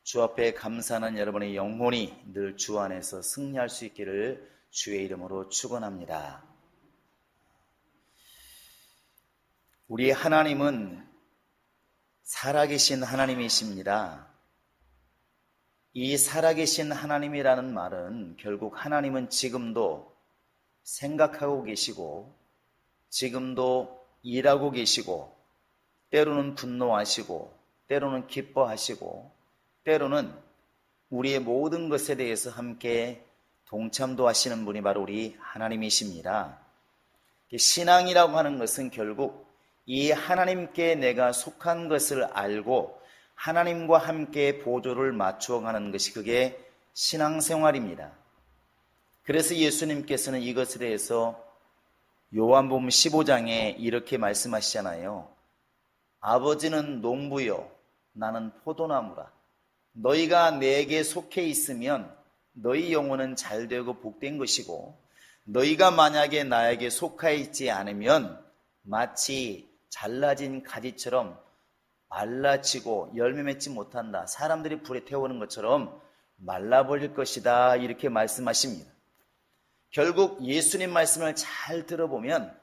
주 앞에 감사하는 여러분의 영혼이 늘 주 안에서 승리할 수 있기를 주의 이름으로 축원합니다. 우리 하나님은 살아계신 하나님이십니다. 이 살아계신 하나님이라는 말은 결국 하나님은 지금도 생각하고 계시고 지금도 일하고 계시고 때로는 분노하시고 때로는 기뻐하시고 때로는 우리의 모든 것에 대해서 함께 동참도 하시는 분이 바로 우리 하나님이십니다. 신앙이라고 하는 것은 결국 이 하나님께 내가 속한 것을 알고 하나님과 함께 보조를 맞추어가는 것이 그게 신앙생활입니다. 그래서 예수님께서는 이것에 대해서 요한복음 15장에 이렇게 말씀하시잖아요. 아버지는 농부요 나는 포도나무라. 너희가 내게 속해 있으면 너희 영혼은 잘되고 복된 것이고 너희가 만약에 나에게 속해 있지 않으면 마치 잘라진 가지처럼 말라치고 열매 맺지 못한다. 사람들이 불에 태우는 것처럼 말라버릴 것이다. 이렇게 말씀하십니다. 결국 예수님 말씀을 잘 들어보면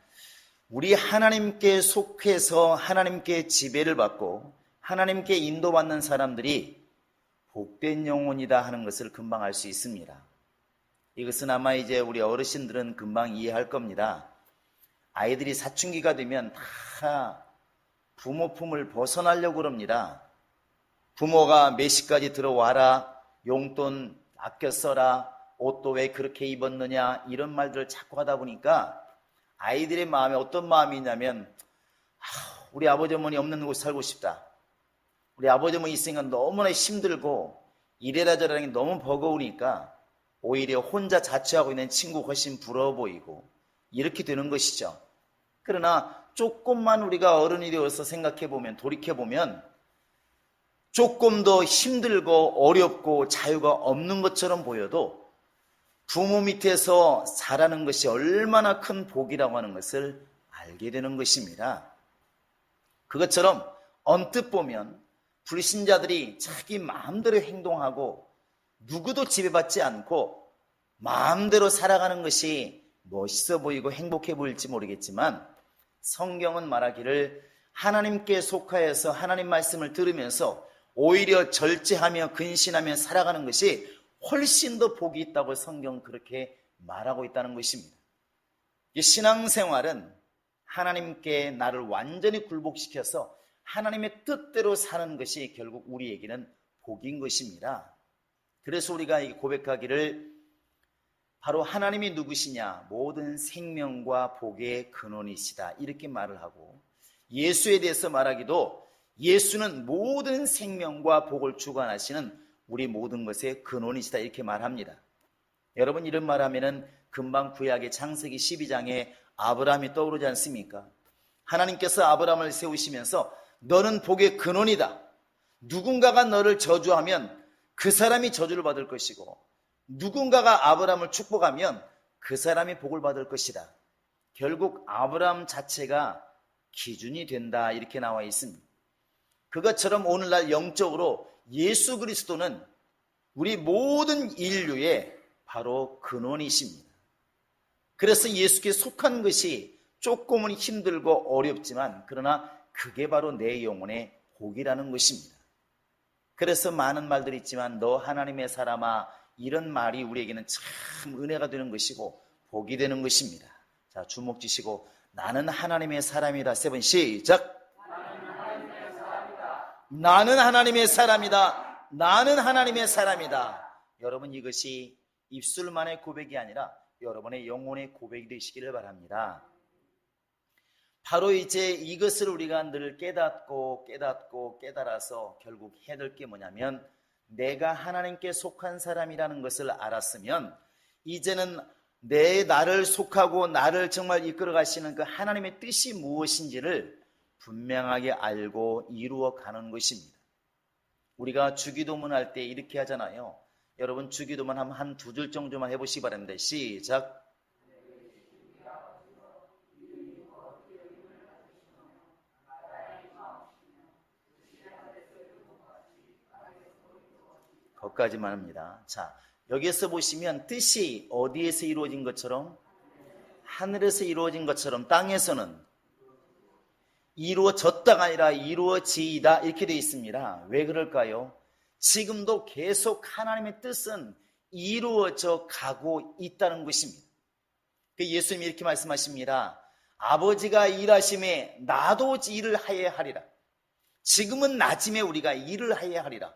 우리 하나님께 속해서 하나님께 지배를 받고 하나님께 인도받는 사람들이 복된 영혼이다 하는 것을 금방 알 수 있습니다. 이것은 아마 이제 우리 어르신들은 금방 이해할 겁니다. 아이들이 사춘기가 되면 다 부모 품을 벗어나려고 그럽니다. 부모가 몇 시까지 들어와라, 용돈 아껴 써라, 옷도 왜 그렇게 입었느냐 이런 말들을 자꾸 하다 보니까 아이들의 마음에 어떤 마음이 있냐면 우리 아버지 어머니 없는 곳에 살고 싶다. 우리 아버지 어머니 있으니까 너무나 힘들고 이래라 저래라 게 너무 버거우니까 오히려 혼자 자취하고 있는 친구가 훨씬 부러워 보이고 이렇게 되는 것이죠. 그러나 조금만 우리가 어른이 되어서 생각해보면 돌이켜보면 조금 더 힘들고 어렵고 자유가 없는 것처럼 보여도 부모 밑에서 살아가는 것이 얼마나 큰 복이라고 하는 것을 알게 되는 것입니다. 그것처럼 언뜻 보면 불신자들이 자기 마음대로 행동하고 누구도 지배받지 않고 마음대로 살아가는 것이 멋있어 보이고 행복해 보일지 모르겠지만 성경은 말하기를 하나님께 속하여서 하나님 말씀을 들으면서 오히려 절제하며 근신하며 살아가는 것이 훨씬 더 복이 있다고 성경은 그렇게 말하고 있다는 것입니다. 이 신앙생활은 하나님께 나를 완전히 굴복시켜서 하나님의 뜻대로 사는 것이 결국 우리에게는 복인 것입니다. 그래서 우리가 고백하기를 바로 하나님이 누구시냐? 모든 생명과 복의 근원이시다. 이렇게 말을 하고 예수에 대해서 말하기도 예수는 모든 생명과 복을 주관하시는 우리 모든 것의 근원이시다. 이렇게 말합니다. 여러분 이런 말하면은 금방 구약의 창세기 12장에 아브라함이 떠오르지 않습니까? 하나님께서 아브라함을 세우시면서 너는 복의 근원이다. 누군가가 너를 저주하면 그 사람이 저주를 받을 것이고 누군가가 아브라함을 축복하면 그 사람이 복을 받을 것이다. 결국 아브라함 자체가 기준이 된다 이렇게 나와 있습니다. 그것처럼 오늘날 영적으로 예수 그리스도는 우리 모든 인류의 바로 근원이십니다. 그래서 예수께 속한 것이 조금은 힘들고 어렵지만 그러나 그게 바로 내 영혼의 복이라는 것입니다. 그래서 많은 말들이 있지만 너 하나님의 사람아 이런 말이 우리에게는 참 은혜가 되는 것이고 복이 되는 것입니다. 자, 주목 주시고 나는 하나님의 사람이다. 세 번 시작. 나는 하나님의 사람이다. 나는 하나님의 사람이다. 여러분 이것이 입술만의 고백이 아니라 여러분의 영혼의 고백이 되시기를 바랍니다. 바로 이제 이것을 우리가 늘 깨닫고 깨달아서 결국 해야 될 게 뭐냐면 내가 하나님께 속한 사람이라는 것을 알았으면 이제는 나를 속하고 나를 정말 이끌어 가시는 그 하나님의 뜻이 무엇인지를 분명하게 알고 이루어 가는 것입니다. 우리가 주기도문 할 때 이렇게 하잖아요. 여러분 주기도문 한 두 줄 정도만 해보시기 바랍니다. 시작. 거기까지만 합니다. 자, 여기에서 보시면 뜻이 어디에서 이루어진 것처럼? 하늘에서 이루어진 것처럼 땅에서는 이루어졌다가 아니라 이루어지이다 이렇게 되어 있습니다. 왜 그럴까요? 지금도 계속 하나님의 뜻은 이루어져 가고 있다는 것입니다. 예수님이 이렇게 말씀하십니다. 아버지가 일하심에 나도 일을 하여야 하리라. 지금은 낮임에 우리가 일을 하여야 하리라.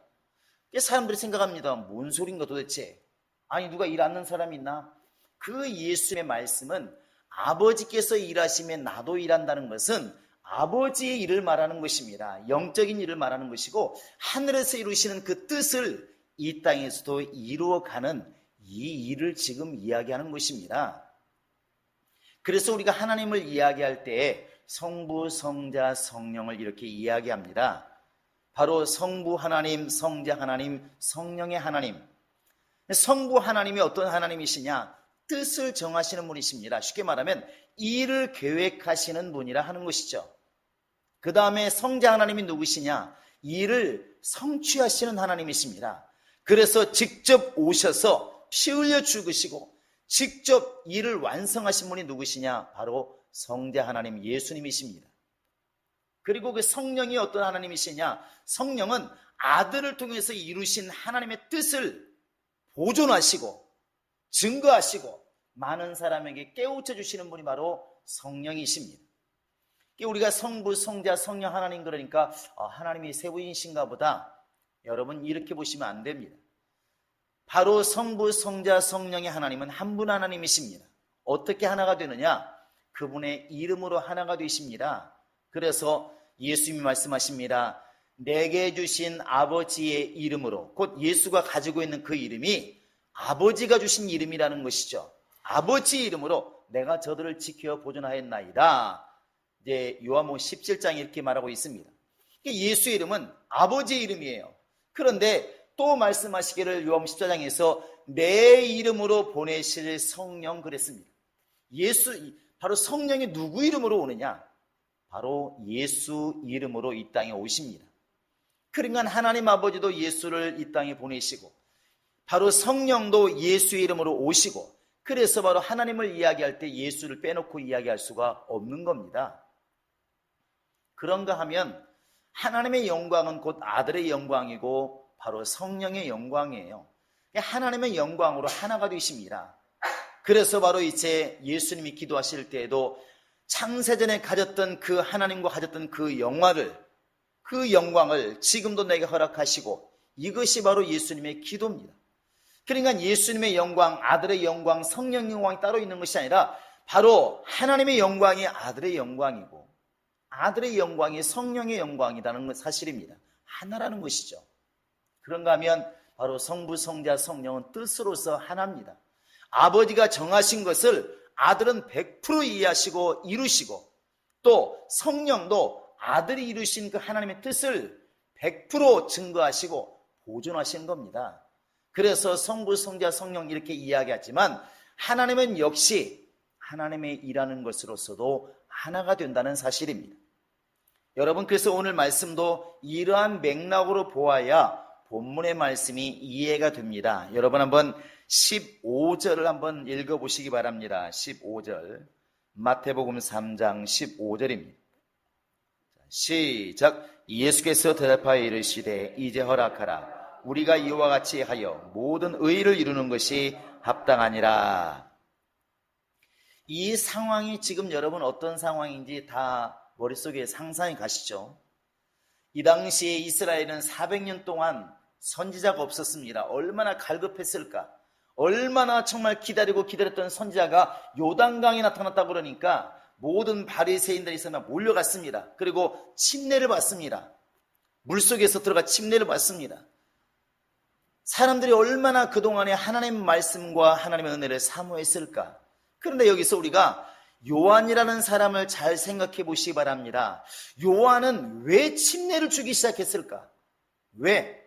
사람들이 생각합니다. 뭔 소린가 도대체. 아니 누가 일 안 하는 사람이 있나? 그 예수님의 말씀은 아버지께서 일하심에 나도 일한다는 것은 아버지의 일을 말하는 것입니다. 영적인 일을 말하는 것이고 하늘에서 이루시는 그 뜻을 이 땅에서도 이루어가는 이 일을 지금 이야기하는 것입니다. 그래서 우리가 하나님을 이야기할 때 성부, 성자, 성령을 이렇게 이야기합니다. 바로 성부 하나님, 성자 하나님, 성령의 하나님. 성부 하나님이 어떤 하나님이시냐? 뜻을 정하시는 분이십니다. 쉽게 말하면 일을 계획하시는 분이라 하는 것이죠. 그 다음에 성자 하나님이 누구시냐? 일을 성취하시는 하나님이십니다. 그래서 직접 오셔서 피 흘려 죽으시고 직접 일을 완성하신 분이 누구시냐? 바로 성자 하나님 예수님이십니다. 그리고 그 성령이 어떤 하나님이시냐? 성령은 아들을 통해서 이루신 하나님의 뜻을 보존하시고 증거하시고 많은 사람에게 깨우쳐 주시는 분이 바로 성령이십니다. 우리가 성부, 성자, 성령 하나님 그러니까 하나님이 세 분이신가 보다. 여러분 이렇게 보시면 안 됩니다. 바로 성부, 성자, 성령의 하나님은 한 분 하나님이십니다. 어떻게 하나가 되느냐? 그분의 이름으로 하나가 되십니다. 그래서 예수님이 말씀하십니다. 내게 주신 아버지의 이름으로, 곧 예수가 가지고 있는 그 이름이 아버지가 주신 이름이라는 것이죠. 아버지의 이름으로 내가 저들을 지켜 보존하였나이다. 이제 요한복음 17장에 이렇게 말하고 있습니다. 예수의 이름은 아버지의 이름이에요. 그런데 또 말씀하시기를 요한복음 14장에서 내 이름으로 보내실 성령 그랬습니다. 바로 성령이 누구 이름으로 오느냐? 바로 예수 이름으로 이 땅에 오십니다. 그러니까 하나님 아버지도 예수를 이 땅에 보내시고 바로 성령도 예수의 이름으로 오시고 그래서 바로 하나님을 이야기할 때 예수를 빼놓고 이야기할 수가 없는 겁니다. 그런가 하면 하나님의 영광은 곧 아들의 영광이고 바로 성령의 영광이에요. 하나님의 영광으로 하나가 되십니다. 그래서 바로 이제 예수님이 기도하실 때에도 창세전에 가졌던 그 하나님과 가졌던 그 영광을 지금도 내게 허락하시고 이것이 바로 예수님의 기도입니다. 그러니까 예수님의 영광, 아들의 영광, 성령의 영광이 따로 있는 것이 아니라 바로 하나님의 영광이 아들의 영광이고 아들의 영광이 성령의 영광이라는 사실입니다. 하나라는 것이죠. 그런가 하면 바로 성부, 성자, 성령은 뜻으로서 하나입니다. 아버지가 정하신 것을 아들은 100% 이해하시고 이루시고 또 성령도 아들이 이루신 그 하나님의 뜻을 100% 증거하시고 보존하신 겁니다. 그래서 성부, 성자, 성령 이렇게 이야기하지만 하나님은 역시 하나님의 일하는 것으로서도 하나가 된다는 사실입니다. 여러분 그래서 오늘 말씀도 이러한 맥락으로 보아야 본문의 말씀이 이해가 됩니다. 여러분 한번 15절을 한번 읽어보시기 바랍니다. 15절 마태복음 3장 15절입니다. 시작. 예수께서 대답하여 이르시되 이제 허락하라. 우리가 이와 같이 하여 모든 의를 이루는 것이 합당하니라. 이 상황이 지금 여러분 어떤 상황인지 다 머릿속에 상상이 가시죠? 이 당시에 이스라엘은 400년 동안 선지자가 없었습니다. 얼마나 갈급했을까? 얼마나 정말 기다렸던 선지자가 요단강에 나타났다고 그러니까 모든 바리새인들이 있으면 몰려갔습니다. 그리고 침례를 받습니다. 물속에서 들어가 침례를 받습니다. 사람들이 얼마나 그동안에 하나님의 말씀과 하나님의 은혜를 사모했을까? 그런데 여기서 우리가 요한이라는 사람을 잘 생각해 보시기 바랍니다. 요한은 왜 침례를 주기 시작했을까? 왜?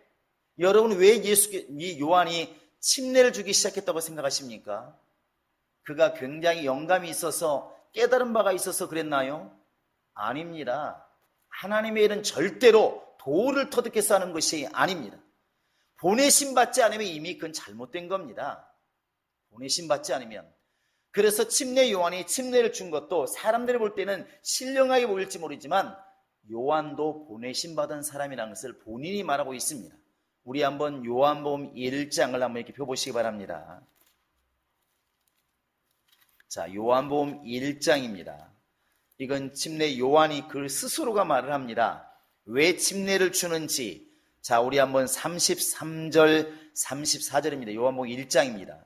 여러분 왜 이 요한이 침례를 주기 시작했다고 생각하십니까? 그가 굉장히 영감이 있어서 깨달은 바가 있어서 그랬나요? 아닙니다. 하나님의 일은 절대로 도를 터득해서 하는 것이 아닙니다. 보내심 받지 않으면 이미 그건 잘못된 겁니다. 보내심 받지 않으면. 그래서 침례 요한이 침례를 준 것도 사람들이 볼 때는 신령하게 보일지 모르지만 요한도 보내심 받은 사람이라는 것을 본인이 말하고 있습니다. 우리 한번 요한복음 1장을 한번 이렇게 펴보시기 바랍니다. 자, 요한복음 1장입니다. 이건 침례 요한이 그 스스로가 말을 합니다. 왜 침례를 주는지. 자, 우리 한번 33절, 34절입니다. 요한복음 1장입니다.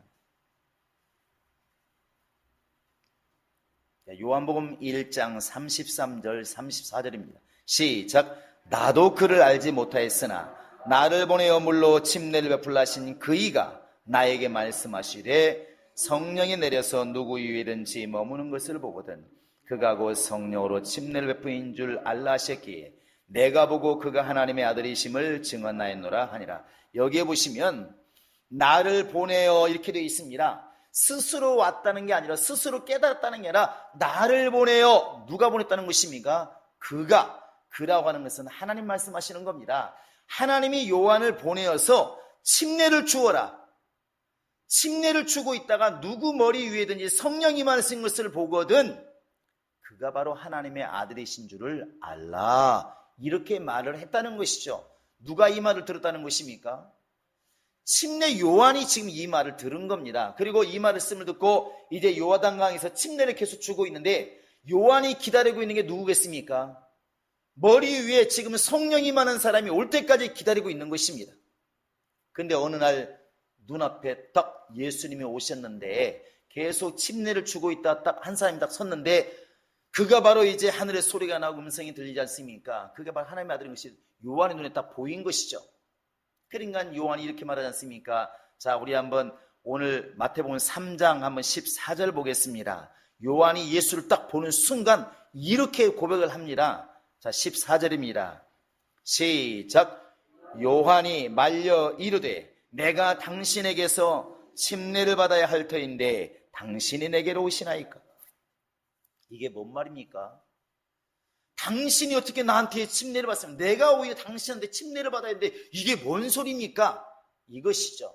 요한복음 1장 33절, 34절입니다. 시작. 나도 그를 알지 못하였으나 나를 보내어 물로 침례를 베풀라 하신 그이가 나에게 말씀하시되 성령이 내려서 누구 위에든지 머무는 것을 보거든 그가 곧 성령으로 침례를 베푸인 줄 알라 하셨기에 내가 보고 그가 하나님의 아들이심을 증언하였노라 하니라. 여기에 보시면 나를 보내어 이렇게 되어 있습니다. 스스로 왔다는 게 아니라 스스로 깨달았다는 게 아니라 나를 보내어. 누가 보냈다는 것입니까? 그라고 하는 것은 하나님 말씀하시는 겁니다. 하나님이 요한을 보내어서 침례를 주어라. 침례를 주고 있다가 누구 머리 위에든지 성령이 임하신 것을 보거든 그가 바로 하나님의 아들이신 줄을 알라. 이렇게 말을 했다는 것이죠. 누가 이 말을 들었다는 것입니까? 침례 요한이 지금 이 말을 들은 겁니다. 그리고 이 말씀을 듣고 이제 요한강에서 침례를 계속 주고 있는데 요한이 기다리고 있는 게 누구겠습니까? 머리 위에 지금 성령이 많은 사람이 올 때까지 기다리고 있는 것입니다. 근데 어느 날 눈앞에 딱 예수님이 오셨는데 계속 침례를 주고 있다 딱 한 사람이 딱 섰는데 그가 바로 이제 하늘의 소리가 나고 음성이 들리지 않습니까? 그게 바로 하나님의 아들인 것이 요한의 눈에 딱 보인 것이죠. 그러니까 요한이 이렇게 말하지 않습니까? 자, 우리 한번 오늘 마태복음 3장 한번 14절 보겠습니다. 요한이 예수를 딱 보는 순간 이렇게 고백을 합니다. 자, 14절입니다. 시작. 요한이 말려 이르되 내가 당신에게서 침례를 받아야 할 터인데 당신이 내게로 오시나이까? 이게 뭔 말입니까? 당신이 어떻게 나한테 침례를 받으면 내가 오히려 당신한테 침례를 받아야 되는데 이게 뭔 소리입니까? 이것이죠.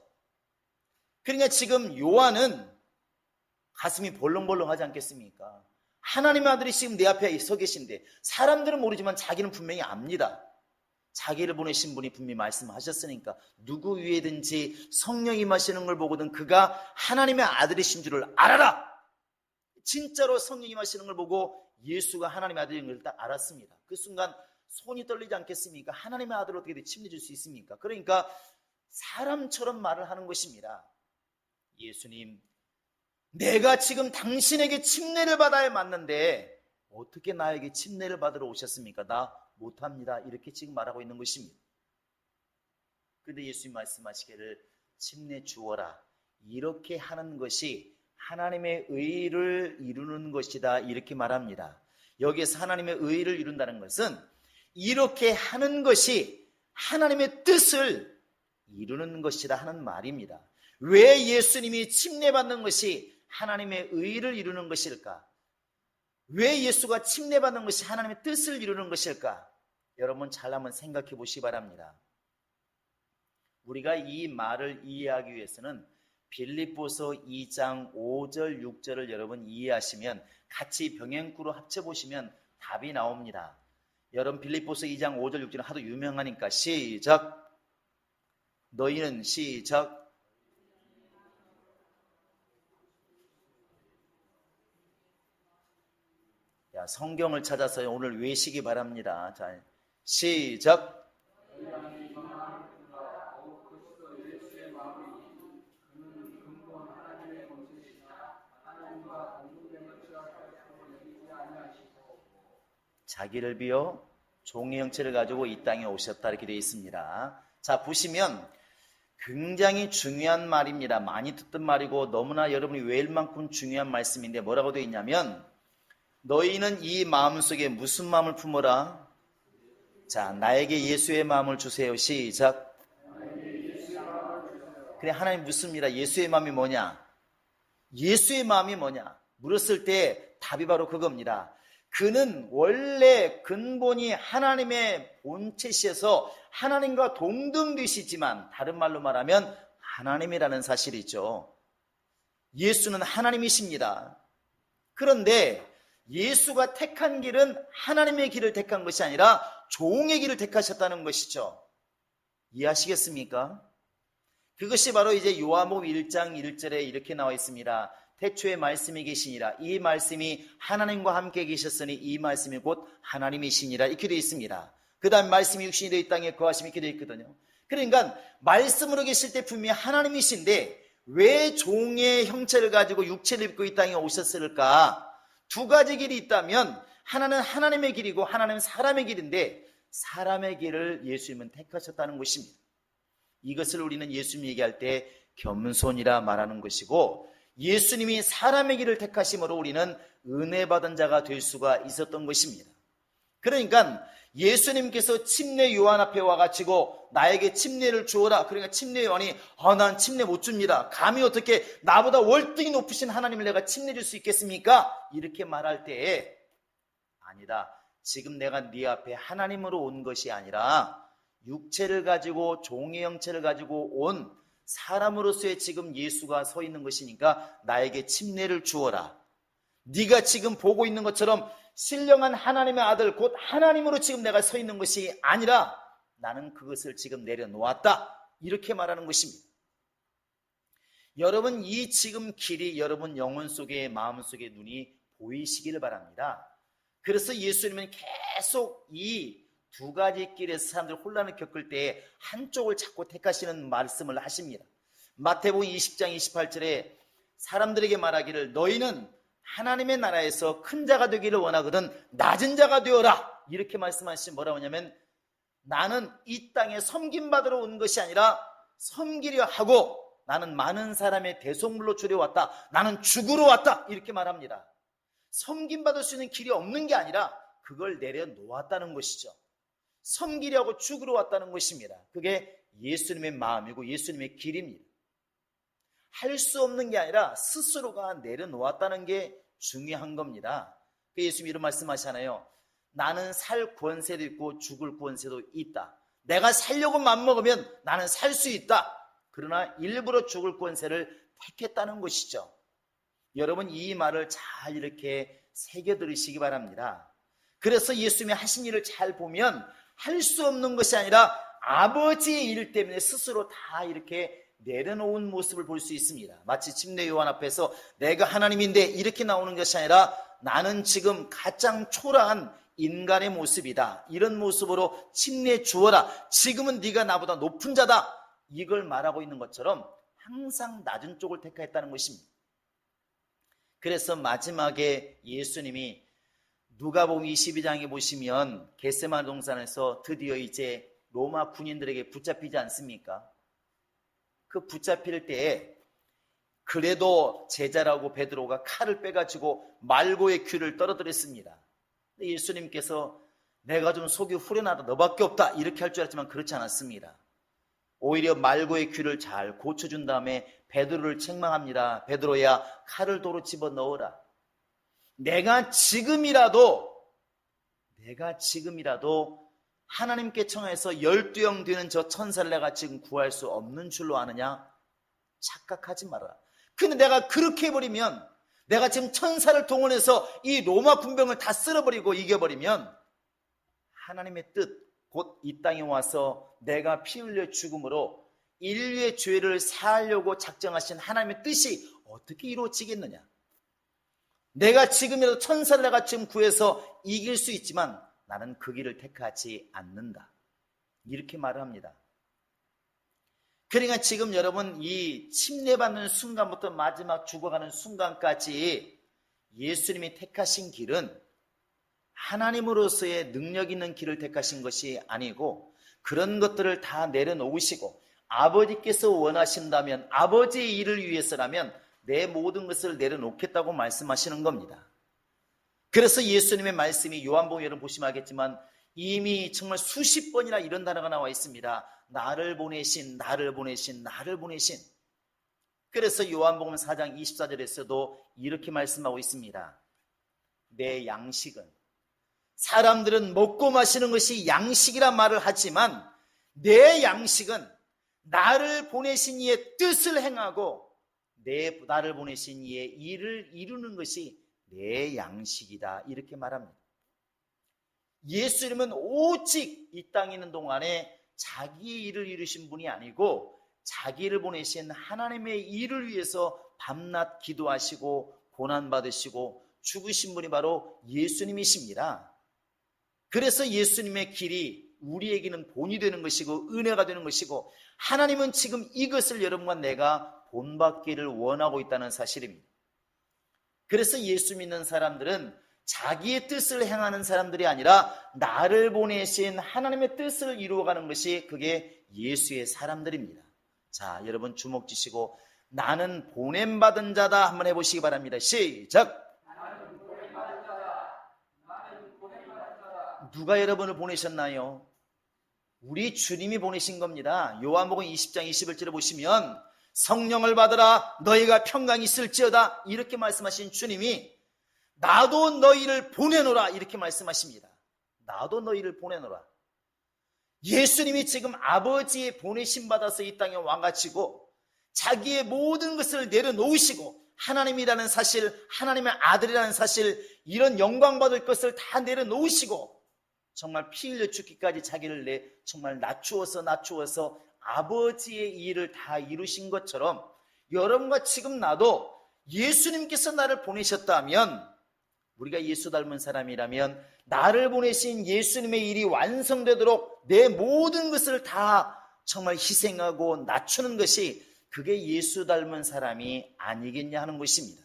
그러니까 지금 요한은 가슴이 벌렁벌렁하지 않겠습니까? 하나님의 아들이 지금 내 앞에 서 계신데 사람들은 모르지만 자기는 분명히 압니다. 자기를 보내신 분이 분명히 말씀하셨으니까 누구 위에든지 성령이 임하시는 걸 보거든 그가 하나님의 아들이신 줄을 알아라. 진짜로 성령이 임하시는 걸 보고 예수가 하나님의 아들인 걸 딱 알았습니다. 그 순간 손이 떨리지 않겠습니까? 하나님의 아들을 어떻게 침례 줄 수 있습니까? 그러니까 사람처럼 말을 하는 것입니다. 예수님, 내가 지금 당신에게 침례를 받아야 맞는데 어떻게 나에게 침례를 받으러 오셨습니까? 나 못합니다. 이렇게 지금 말하고 있는 것입니다. 그런데 예수님 말씀하시기를 침례 주어라. 이렇게 하는 것이 하나님의 의를 이루는 것이다. 이렇게 말합니다. 여기에서 하나님의 의를 이룬다는 것은 이렇게 하는 것이 하나님의 뜻을 이루는 것이다 하는 말입니다. 왜 예수님이 침례받는 것이 하나님의 의를 이루는 것일까? 왜 예수가 침례받는 것이 하나님의 뜻을 이루는 것일까? 여러분 잘 한번 생각해 보시기 바랍니다. 우리가 이 말을 이해하기 위해서는 빌립보서 2장 5절 6절을 여러분 이해하시면 같이 병행구로 합쳐보시면 답이 나옵니다. 여러분 빌립보서 2장 5절 6절은 하도 유명하니까 시작. 너희는 시작. 야, 성경을 찾아서 오늘 외시기 바랍니다. 자, 시작. 자기를 비어 종의 형체를 가지고 이 땅에 오셨다 이렇게 되어 있습니다. 자, 보시면 굉장히 중요한 말입니다. 많이 듣던 말이고 너무나 여러분이 외울 만큼 중요한 말씀인데 뭐라고 되어 있냐면 너희는 이 마음속에 무슨 마음을 품어라? 자, 나에게 예수의 마음을 주세요. 시작. 그래, 하나님 묻습니다. 예수의 마음이 뭐냐? 예수의 마음이 뭐냐? 물었을 때 답이 바로 그겁니다. 그는 원래 근본이 하나님의 본체시에서 하나님과 동등되시지만 다른 말로 말하면 하나님이라는 사실이죠. 예수는 하나님이십니다. 그런데 예수가 택한 길은 하나님의 길을 택한 것이 아니라 종의 길을 택하셨다는 것이죠. 이해하시겠습니까? 그것이 바로 이제 요한복음 1장 1절에 이렇게 나와 있습니다. 태초에 말씀이 계시니라. 이 말씀이 하나님과 함께 계셨으니 이 말씀이 곧 하나님이시니라. 이렇게 되어 있습니다. 그 다음 말씀이 육신이 되어 이 땅에 거하심이 이렇게 되어 있거든요. 그러니까 말씀으로 계실 때 분명히 하나님이신데 왜 종의 형체를 가지고 육체를 입고 이 땅에 오셨을까? 두 가지 길이 있다면 하나는 하나님의 길이고 하나는 사람의 길인데 사람의 길을 예수님은 택하셨다는 것입니다. 이것을 우리는 예수님 얘기할 때 겸손이라 말하는 것이고 예수님이 사람의 길을 택하심으로 우리는 은혜 받은 자가 될 수가 있었던 것입니다. 그러니까 예수님께서 침례 요한 앞에 와가지고 나에게 침례를 주어라. 그러니까 침례 요한이 난 침례 못 줍니다. 감히 어떻게 나보다 월등히 높으신 하나님을 내가 침례 줄 수 있겠습니까? 이렇게 말할 때에 아니다. 지금 내가 네 앞에 하나님으로 온 것이 아니라 육체를 가지고 종의 형체를 가지고 온 사람으로서의 지금 예수가 서 있는 것이니까 나에게 침례를 주어라. 네가 지금 보고 있는 것처럼 신령한 하나님의 아들 곧 하나님으로 지금 내가 서 있는 것이 아니라 나는 그것을 지금 내려놓았다. 이렇게 말하는 것입니다. 여러분 이 지금 길이 여러분 영혼 속에 마음 속에 눈이 보이시기를 바랍니다. 그래서 예수님은 계속 이 두 가지 길에서 사람들 혼란을 겪을 때 한쪽을 자꾸 택하시는 말씀을 하십니다. 마태복음 20장 28절에 사람들에게 말하기를 너희는 하나님의 나라에서 큰 자가 되기를 원하거든 낮은 자가 되어라. 이렇게 말씀하시면 뭐라고 하냐면 나는 이 땅에 섬김받으러 온 것이 아니라 섬기려 하고 나는 많은 사람의 대속물로 주려왔다. 나는 죽으러 왔다. 이렇게 말합니다. 섬김받을 수 있는 길이 없는 게 아니라 그걸 내려놓았다는 것이죠. 섬기려고 죽으러 왔다는 것입니다. 그게 예수님의 마음이고 예수님의 길입니다. 할 수 없는 게 아니라 스스로가 내려놓았다는 게 중요한 겁니다. 예수님이 이런 말씀하시잖아요. 나는 살 권세도 있고 죽을 권세도 있다. 내가 살려고 맘먹으면 나는 살 수 있다. 그러나 일부러 죽을 권세를 택했다는 것이죠. 여러분 이 말을 잘 이렇게 새겨 들으시기 바랍니다. 그래서 예수님이 하신 일을 잘 보면 할 수 없는 것이 아니라 아버지의 일 때문에 스스로 다 이렇게 내려놓은 모습을 볼 수 있습니다. 마치 침례 요한 앞에서 내가 하나님인데 이렇게 나오는 것이 아니라 나는 지금 가장 초라한 인간의 모습이다. 이런 모습으로 침례 주어라. 지금은 네가 나보다 높은 자다. 이걸 말하고 있는 것처럼 항상 낮은 쪽을 택하였다는 것입니다. 그래서 마지막에 예수님이 누가복음 22장에 보시면 겟세마네 동산에서 드디어 이제 로마 군인들에게 붙잡히지 않습니까? 그 붙잡힐 때에 그래도 제자라고 베드로가 칼을 빼가지고 말고의 귀를 떨어뜨렸습니다. 예수님께서 내가 좀 속이 후련하다 너밖에 없다 이렇게 할 줄 알았지만 그렇지 않았습니다. 오히려 말고의 귀를 잘 고쳐준 다음에 베드로를 책망합니다. 베드로야 칼을 도로 집어넣어라. 내가 지금이라도 하나님께 청해서 12영 되는 저 천사를 내가 지금 구할 수 없는 줄로 아느냐? 착각하지 마라. 근데 내가 그렇게 해버리면 내가 지금 천사를 동원해서 이 로마 군병을 다 쓸어버리고 이겨버리면 하나님의 뜻 곧 이 땅에 와서 내가 피 흘려 죽음으로 인류의 죄를 사하려고 작정하신 하나님의 뜻이 어떻게 이루어지겠느냐? 내가 지금이라도 천사를 내가 지금 구해서 이길 수 있지만 나는 그 길을 택하지 않는다. 이렇게 말을 합니다. 그러니까 지금 여러분 이 침례받는 순간부터 마지막 죽어가는 순간까지 예수님이 택하신 길은 하나님으로서의 능력 있는 길을 택하신 것이 아니고 그런 것들을 다 내려놓으시고 아버지께서 원하신다면 아버지의 일을 위해서라면 내 모든 것을 내려놓겠다고 말씀하시는 겁니다. 그래서 예수님의 말씀이 요한복음 여러분 보시면 알겠지만 이미 정말 수십 번이나 이런 단어가 나와 있습니다. 나를 보내신 나를 보내신 나를 보내신. 그래서 요한복음 4장 24절에서도 이렇게 말씀하고 있습니다. 내 양식은 사람들은 먹고 마시는 것이 양식이란 말을 하지만 내 양식은 나를 보내신 이의 뜻을 행하고 나를 보내신 이의 일을 이루는 것이 내 양식이다, 이렇게 말합니다. 예수님은 오직 이 땅에 있는 동안에 자기의 일을 이루신 분이 아니고 자기를 보내신 하나님의 일을 위해서 밤낮 기도하시고 고난받으시고 죽으신 분이 바로 예수님이십니다. 그래서 예수님의 길이 우리에게는 본이 되는 것이고 은혜가 되는 것이고, 하나님은 지금 이것을 여러분과 내가 본받기를 원하고 있다는 사실입니다. 그래서 예수 믿는 사람들은 자기의 뜻을 행하는 사람들이 아니라 나를 보내신 하나님의 뜻을 이루어가는 것이, 그게 예수의 사람들입니다. 자, 여러분 주목 주시고 나는 보냄받은 자다 한번 해보시기 바랍니다. 시작! 나는 보냄받은 자다. 나는 보냄받은 자다. 누가 여러분을 보내셨나요? 우리 주님이 보내신 겁니다. 요한복음 20장 21절에 보시면 성령을 받으라, 너희가 평강이 있을지어다, 이렇게 말씀하신 주님이 나도 너희를 보내노라, 이렇게 말씀하십니다. 나도 너희를 보내노라. 예수님이 지금 아버지의 보내심 받아서 이 땅에 와가지고 자기의 모든 것을 내려놓으시고 하나님이라는 사실, 하나님의 아들이라는 사실, 이런 영광 받을 것을 다 내려놓으시고 정말 피 흘려 죽기까지 자기를 정말 낮추어서 아버지의 일을 다 이루신 것처럼, 여러분과 지금 나도 예수님께서 나를 보내셨다면, 우리가 예수 닮은 사람이라면 나를 보내신 예수님의 일이 완성되도록 내 모든 것을 다 정말 희생하고 낮추는 것이, 그게 예수 닮은 사람이 아니겠냐 하는 것입니다.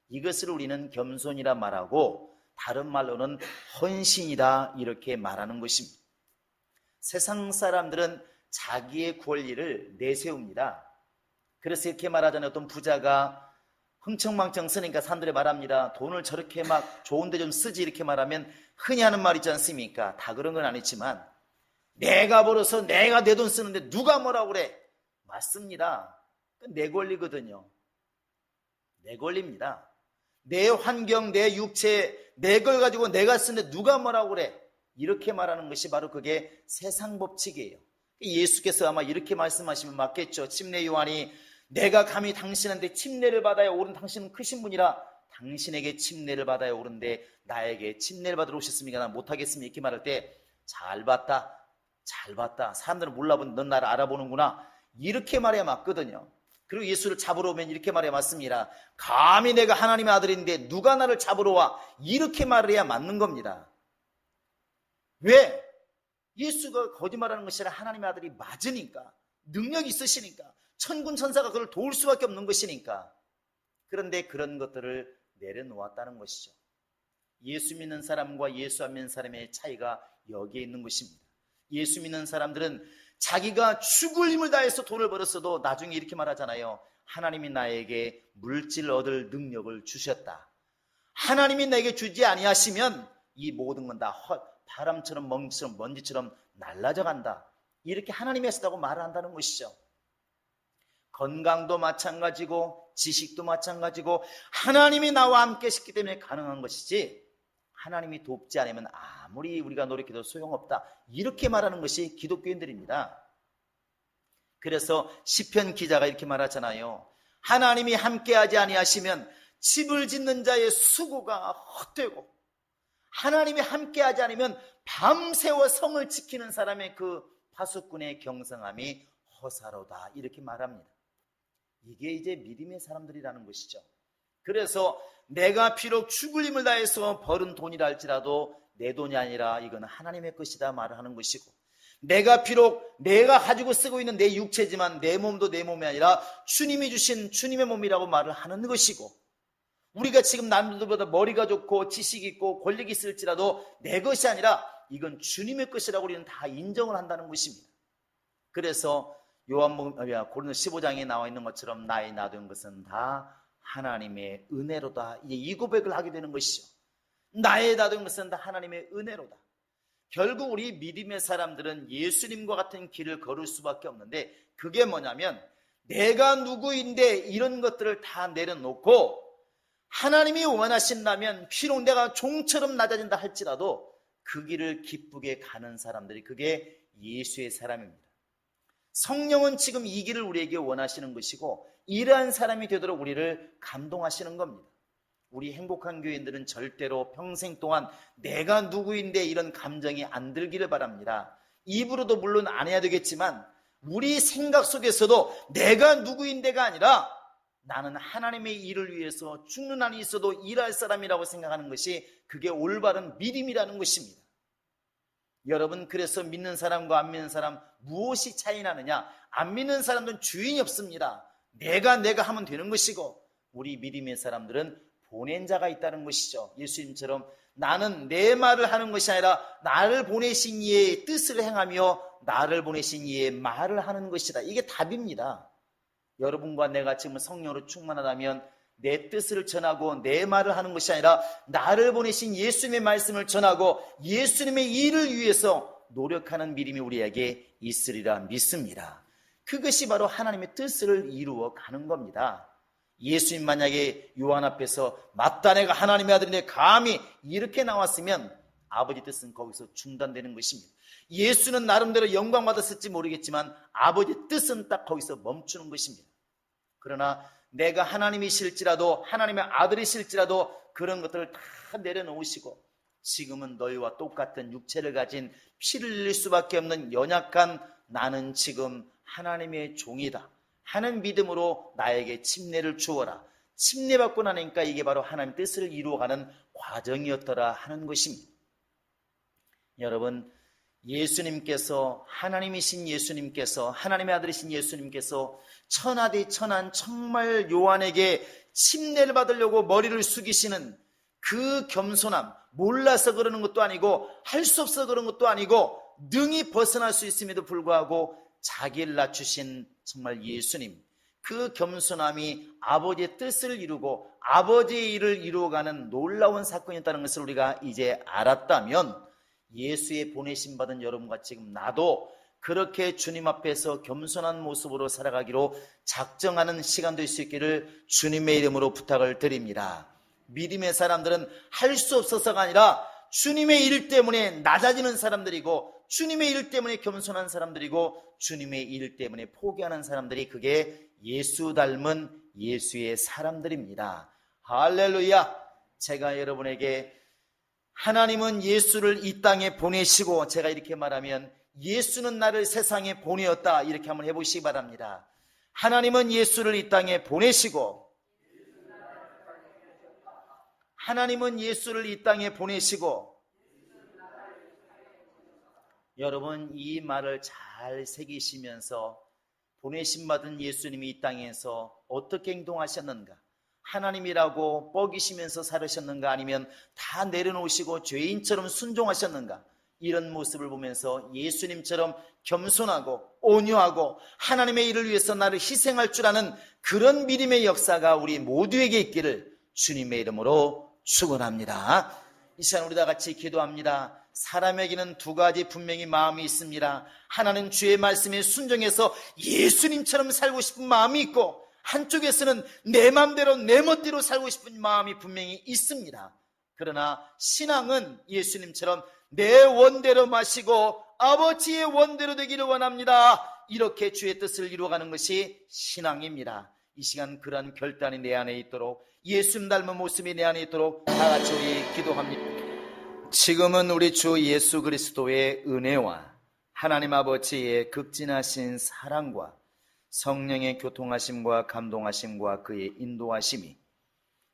이것을 우리는 겸손이라 말하고 다른 말로는 헌신이다, 이렇게 말하는 것입니다. 세상 사람들은 자기의 권리를 내세웁니다. 그래서 이렇게 말하잖아요. 어떤 부자가 흥청망청 쓰니까 사람들이 말합니다. 돈을 저렇게 막 좋은데 좀 쓰지, 이렇게 말하면 흔히 하는 말 있지 않습니까? 다 그런 건 아니지만 내가 벌어서 내가 내 돈 쓰는데 누가 뭐라고 그래? 맞습니다. 내 권리거든요. 내 권리입니다. 내 환경, 내 육체, 내 걸 가지고 내가 쓰는데 누가 뭐라고 그래? 이렇게 말하는 것이 바로 그게 세상 법칙이에요. 예수께서 아마 이렇게 말씀하시면 맞겠죠. 침례 요한이 내가 감히 당신한테 침례를 받아야 옳은 당신은 크신 분이라 당신에게 침례를 받아야 옳은데 나에게 침례를 받으러 오셨습니까? 난 못하겠습니다. 이렇게 말할 때 잘 봤다, 잘 봤다, 사람들은 몰라본 넌 나를 알아보는구나, 이렇게 말해야 맞거든요. 그리고 예수를 잡으러 오면 이렇게 말해야 맞습니다. 감히 내가 하나님의 아들인데 누가 나를 잡으러 와, 이렇게 말해야 맞는 겁니다. 왜? 예수가 거짓말하는 것이 아니라 하나님의 아들이 맞으니까, 능력이 있으시니까, 천군 천사가 그를 도울 수밖에 없는 것이니까. 그런데 그런 것들을 내려놓았다는 것이죠. 예수 믿는 사람과 예수 안 믿는 사람의 차이가 여기에 있는 것입니다. 예수 믿는 사람들은 자기가 죽을 힘을 다해서 돈을 벌었어도 나중에 이렇게 말하잖아요. 하나님이 나에게 물질 얻을 능력을 주셨다. 하나님이 내게 주지 아니하시면 이 모든 건 다 바람처럼 먼지처럼 날라져 간다. 이렇게 하나님이 하시다고 말을 한다는 것이죠. 건강도 마찬가지고 지식도 마찬가지고 하나님이 나와 함께 하시기 때문에 가능한 것이지, 하나님이 돕지 않으면 아무리 우리가 노력해도 소용없다, 이렇게 말하는 것이 기독교인들입니다. 그래서 시편 기자가 이렇게 말하잖아요. 하나님이 함께하지 아니하시면 집을 짓는 자의 수고가 헛되고, 하나님이 함께하지 않으면 밤새워 성을 지키는 사람의 그 파수꾼의 경성함이 허사로다, 이렇게 말합니다. 이게 이제 믿음의 사람들이라는 것이죠. 그래서 내가 비록 죽을 힘을 다해서 벌은 돈이라 할지라도 내 돈이 아니라 이건 하나님의 것이다 말을 하는 것이고, 내가 비록 내가 가지고 쓰고 있는 내 육체지만 내 몸도 내 몸이 아니라 주님이 주신 주님의 몸이라고 말을 하는 것이고, 우리가 지금 남들보다 머리가 좋고 지식이 있고 권력이 있을지라도 내 것이 아니라 이건 주님의 것이라고 우리는 다 인정을 한다는 것입니다. 그래서 고린도 15장에 나와 있는 것처럼 나의 놔둔 것은 다 하나님의 은혜로다, 이 고백을 하게 되는 것이죠. 나의 놔둔 것은 다 하나님의 은혜로다. 결국 우리 믿음의 사람들은 예수님과 같은 길을 걸을 수밖에 없는데, 그게 뭐냐면 내가 누구인데 이런 것들을 다 내려놓고 하나님이 원하신다면 비록 내가 종처럼 낮아진다 할지라도 그 길을 기쁘게 가는 사람들이, 그게 예수의 사람입니다. 성령은 지금 이 길을 우리에게 원하시는 것이고 이러한 사람이 되도록 우리를 감동하시는 겁니다. 우리 행복한 교인들은 절대로 평생 동안 내가 누구인데 이런 감정이 안 들기를 바랍니다. 입으로도 물론 안 해야 되겠지만 우리 생각 속에서도 내가 누구인데가 아니라 나는 하나님의 일을 위해서 죽는 한이 있어도 일할 사람이라고 생각하는 것이, 그게 올바른 믿음이라는 것입니다. 여러분, 그래서 믿는 사람과 안 믿는 사람 무엇이 차이 나느냐? 안 믿는 사람들은 주인이 없습니다. 내가 하면 되는 것이고, 우리 믿음의 사람들은 보낸 자가 있다는 것이죠. 예수님처럼 나는 내 말을 하는 것이 아니라 나를 보내신 이의 뜻을 행하며 나를 보내신 이의 말을 하는 것이다. 이게 답입니다. 여러분과 내가 지금 성령으로 충만하다면 내 뜻을 전하고 내 말을 하는 것이 아니라 나를 보내신 예수님의 말씀을 전하고 예수님의 일을 위해서 노력하는 믿음이 우리에게 있으리라 믿습니다. 그것이 바로 하나님의 뜻을 이루어 가는 겁니다. 예수님 만약에 요한 앞에서 맞다 내가 하나님의 아들인데 감히 이렇게 나왔으면 아버지 뜻은 거기서 중단되는 것입니다. 예수는 나름대로 영광 받았을지 모르겠지만 아버지 뜻은 딱 거기서 멈추는 것입니다. 그러나 내가 하나님이실지라도, 하나님의 아들이실지라도 그런 것들을 다 내려놓으시고 지금은 너희와 똑같은 육체를 가진 피를 흘릴 수밖에 없는 연약한 나는 지금 하나님의 종이다 하는 믿음으로 나에게 침례를 주어라. 침례받고 나니까 이게 바로 하나님의 뜻을 이루어가는 과정이었더라 하는 것입니다. 여러분, 예수님께서, 하나님이신 예수님께서, 하나님의 아들이신 예수님께서 천하디 천한 정말 요한에게 침례를 받으려고 머리를 숙이시는 그 겸손함, 몰라서 그러는 것도 아니고 할 수 없어서 그런 것도 아니고 능히 벗어날 수 있음에도 불구하고 자기를 낮추신 정말 예수님, 그 겸손함이 아버지의 뜻을 이루고 아버지의 일을 이루어가는 놀라운 사건이었다는 것을 우리가 이제 알았다면 예수의 보내심 받은 여러분과 지금 나도 그렇게 주님 앞에서 겸손한 모습으로 살아가기로 작정하는 시간 될 수 있기를 주님의 이름으로 부탁을 드립니다. 믿음의 사람들은 할 수 없어서가 아니라 주님의 일 때문에 낮아지는 사람들이고 주님의 일 때문에 겸손한 사람들이고 주님의 일 때문에 포기하는 사람들이, 그게 예수 닮은 예수의 사람들입니다. 할렐루야. 제가 여러분에게 하나님은 예수를 이 땅에 보내시고, 제가 이렇게 말하면 예수는 나를 세상에 보내었다 이렇게 한번 해보시기 바랍니다. 하나님은 예수를 이 땅에 보내시고, 하나님은 예수를 이 땅에 보내시고, 여러분 이 말을 잘 새기시면서 보내심 받은 예수님이 이 땅에서 어떻게 행동하셨는가, 하나님이라고 뻐기시면서 살으셨는가, 아니면 다 내려놓으시고 죄인처럼 순종하셨는가, 이런 모습을 보면서 예수님처럼 겸손하고 온유하고 하나님의 일을 위해서 나를 희생할 줄 아는 그런 믿음의 역사가 우리 모두에게 있기를 주님의 이름으로 축원합니다. 이 시간 우리 다 같이 기도합니다. 사람에게는 두 가지 분명히 마음이 있습니다. 하나는 주의 말씀에 순종해서 예수님처럼 살고 싶은 마음이 있고, 한쪽에서는 내 마음대로 내 멋대로 살고 싶은 마음이 분명히 있습니다. 그러나 신앙은 예수님처럼 내 원대로 마시고 아버지의 원대로 되기를 원합니다. 이렇게 주의 뜻을 이루어가는 것이 신앙입니다. 이 시간 그러한 결단이 내 안에 있도록, 예수님 닮은 모습이 내 안에 있도록 다 같이 우리 기도합니다. 지금은 우리 주 예수 그리스도의 은혜와 하나님 아버지의 극진하신 사랑과 성령의 교통하심과 감동하심과 그의 인도하심이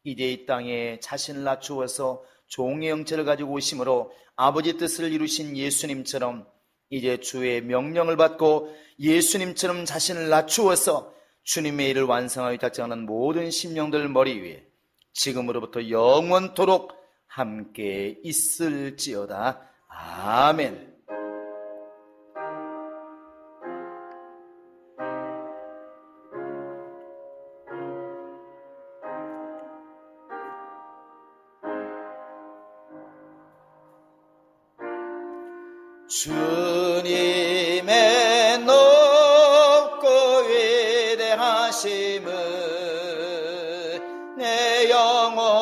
이제 이 땅에 자신을 낮추어서 종의 형체를 가지고 오심으로 아버지 뜻을 이루신 예수님처럼 이제 주의 명령을 받고 예수님처럼 자신을 낮추어서 주님의 일을 완성하여 작정하는 모든 심령들 머리 위에 지금으로부터 영원토록 함께 있을지어다. 아멘. 주님의 높고 위대하심을 내 영혼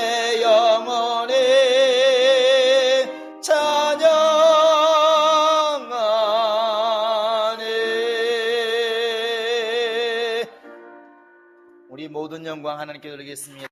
내 영혼이 찬양하네. 우리 모든 영광 하나님께 드리겠습니다.